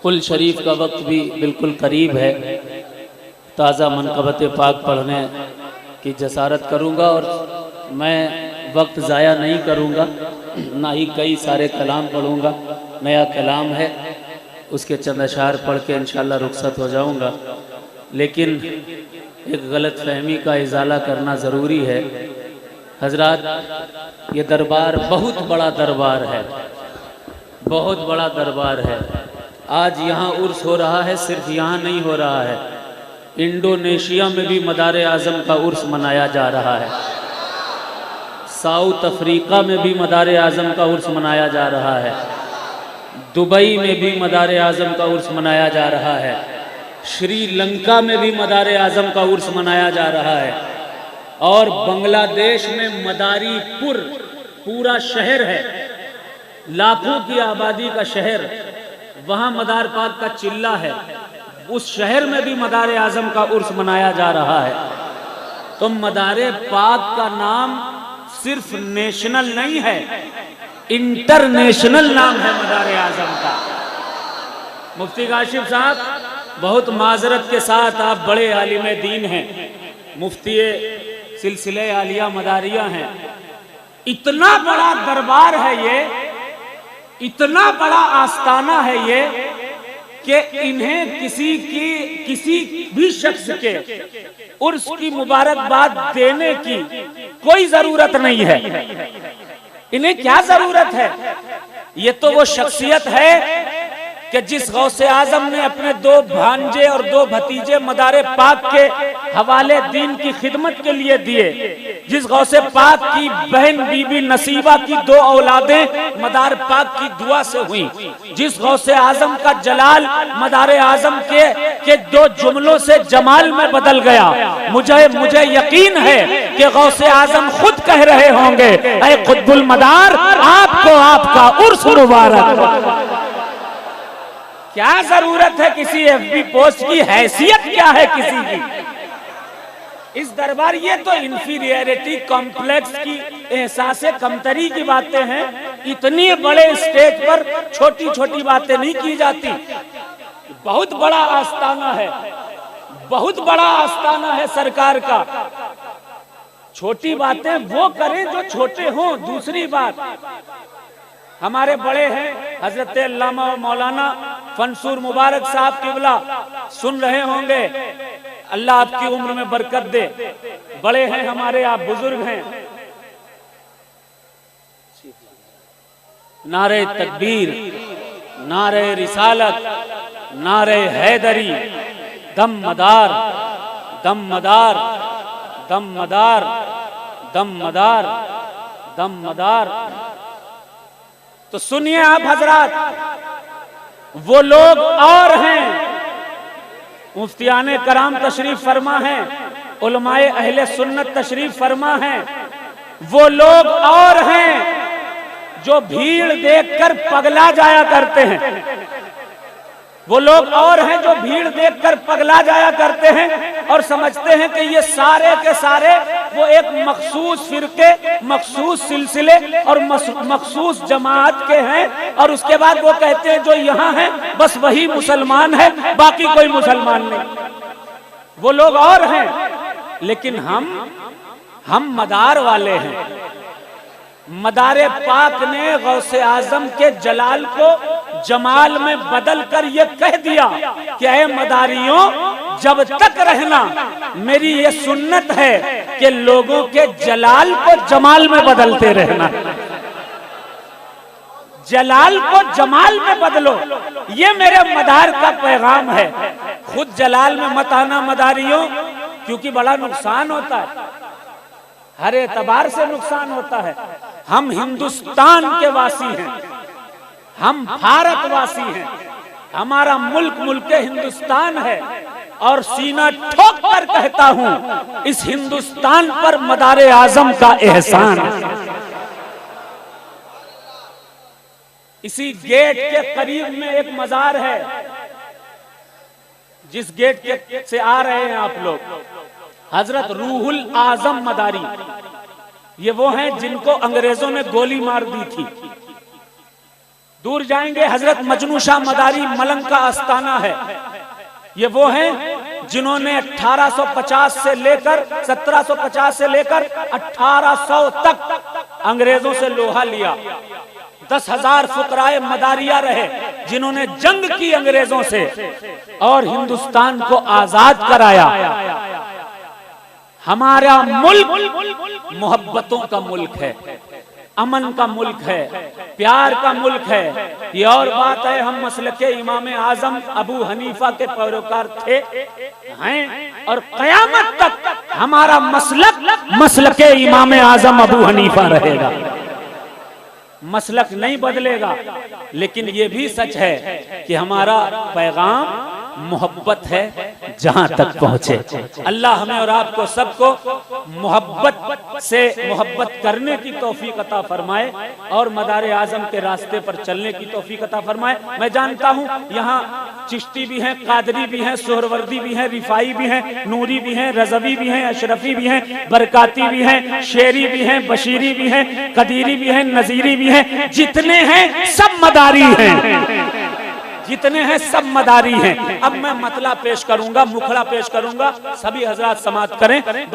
कुल शरीफ का वक्त भी बिल्कुल करीब है। ताज़ा मनक़बत पाक पढ़ने की जसारत करूँगा और मैं वक्त ज़ाया नहीं करूँगा, ना ही कई सारे कलाम पढ़ूँगा। नया कलाम है, उसके चंद अशार पढ़ के इंशाअल्लाह रुखसत हो जाऊँगा। लेकिन एक गलत फहमी का इजाला करना ज़रूरी है। हजरात, ये दरबार बहुत बड़ा दरबार है, बहुत बड़ा दरबार है। आज यहाँ उर्स हो रहा है, सिर्फ यहाँ नहीं हो रहा है, इंडोनेशिया में भी मदार आज़म का उर्स मनाया जा रहा है। साउथ अफ्रीका में भी मदार आज़म का उर्स मनाया जा रहा है। दुबई में भी मदार आज़म का उर्स मनाया जा रहा है। श्रीलंका में भी मदार आज़म का उर्स मनाया जा रहा है। और बांग्लादेश में मदारीपुर पूरा शहर है, लाखों की आबादी का शहर, वहाँ मदार पाक का चिल्ला है। उस शहर में भी मदार आज़म का उर्स मनाया जा रहा है। तो मदार पाक का नाम सिर्फ नेशनल नहीं है, इंटरनेशनल नाम है मदार आज़म का। मुफ्ती काशिफ साहब, बहुत माजरत के साथ आप बड़े आलिम दीन हैं, मुफ्ती सिलसिले आलिया मदारिया हैं। इतना बड़ा दरबार है ये, इतना बड़ा आस्ताना है ये कि इन्हें किसी भी शख्स के उर्स की मुबारकबाद देने की कोई जरूरत नहीं है। इन्हें क्या जरूरत है? ये तो वो शख्सियत है कि जिस गौसे आजम ने अपने 2 भांजे और 2 भतीजे मदारे पाक के हवाले दीन की खिदमत के लिए दिए, जिस गौसे पाक की बहन बीबी नसीबा की 2 औलादें मदार पाक की दुआ से हुई, जिस गौसे आजम का जलाल मदार आजम के 2 जुमलों से जमाल में बदल गया। मुझे यकीन है कि गौसे आजम खुद कह रहे होंगे, ऐ खुद्बुल मदार, आपको आपका उर्स मुबारक। क्या जरूरत है किसी एफबी पोस्ट की? हैसियत क्या है किसी की? इस दरबार, ये तो इंफीरियरिटी कॉम्प्लेक्स की, एहसास कमतरी की बातें हैं। इतनी बड़े स्टेज पर छोटी छोटी बातें नहीं की जाती। बहुत बड़ा आस्ताना है, बहुत बड़ा आस्ताना है सरकार का। छोटी बातें वो करें जो छोटे हों। दूसरी बात, हमारे बड़े हैं हजरत अल्लामा मौलाना फंसूर मुबारक साहब किबला, सुन रहे होंगे, अल्लाह आपकी उम्र में बरकत दे। बड़े हैं हमारे, आप बुजुर्ग हैं। नारे तकबीर, नारे रिसालत, नारे हैदरी, दम मदार, दम मदार, दम मदार, दम मदार, दम मदार। तो सुनिए आप हजरात, वो लोग और हैं, मुफ्तियाने कराम तशरीफ फरमा हैं, उलमाए अहले सुन्नत तशरीफ फरमा हैं। वो लोग और हैं जो भीड़ देखकर पगला जाया करते हैं। वो लोग और हैं जो भीड़ देखकर पगला जाया करते हैं और समझते हैं कि ये सारे के सारे वो एक मखसूस फिरके, मखसूस सिलसिले और मखसूस जमात के हैं। और उसके बाद वो कहते हैं जो यहाँ हैं बस वही मुसलमान है, बाकी कोई मुसलमान नहीं। वो लोग और हैं, लेकिन हम मदार वाले हैं। मदारे पाक ने गौसे आजम के जलाल को जमाल में बदल कर ये कह दिया कि ऐ मदारियों, जब तक रहना मेरी ये सुन्नत है कि लोगों के जलाल को जमाल में बदलते रहना। जलाल को जमाल में बदलो, ये मेरे मदार का पैगाम है। खुद जलाल में मत आना मदारियों, क्योंकि बड़ा नुकसान होता है, हर एतबार से नुकसान होता है। हम हिंदुस्तान के वासी हैं, हम भारतवासी हैं, हमारा मुल्क हिंदुस्तान है। और सीना ठोक कर कहता हूं, इस हिंदुस्तान पर मदार आजम का एहसान है। इसी गेट के करीब में एक मजार है, जिस गेट के से आ रहे हैं आप लोग, हजरत रूहुल आजम मदारी। ये वो हैं जिनको अंग्रेजों ने गोली मार दी थी। दूर जाएंगे, हजरत मजनू शाह मदारी मलंग का आस्थाना है। ये वो हैं जिन्होंने 1850 से लेकर 1750 से लेकर 1800 तक अंग्रेजों से लोहा लिया। 10,000 फुकराए मदारिया रहे जिन्होंने जंग की अंग्रेजों से और हिंदुस्तान को आजाद कराया। हमारा मुल्क मोहब्बतों का मुल्क है, अमन का मुल्क है, प्यार का मुल्क है। ये और बात है, हम मसलके इमाम आजम अबू हनीफा के पैरोकार थे, हैं, और कयामत तक हमारा मसलके इमाम आजम अबू हनीफा रहेगा। मसलक नहीं बदलेगा, लेकिन ये भी सच है कि हमारा पैगाम मोहब्बत है जहां तक पहुंचे। अल्लाह हमें और आपको सबको मोहब्बत से मोहब्बत करने की तौफीक अता फरमाए और मदारे आजम के रास्ते पर चलने की तौफीक अता फरमाए। मैं जानता हूं यहाँ चिश्ती भी हैं, कादरी भी हैं, सोहरवर्दी भी हैं, रिफाई भी हैं, नूरी भी हैं, रजवी भी हैं, अशरफी भी हैं, बरकाती भी हैं, शेरी भी हैं, बशीरी भी हैं, कदीरी भी हैं, नजीरी भी हैं। जितने हैं सब मदारी हैं, जितने हैं सब मदारी हैं। अब मैं मतला पेश करूंगा, मुखड़ा पेश करूंगा, सभी हजरात समाअत करें।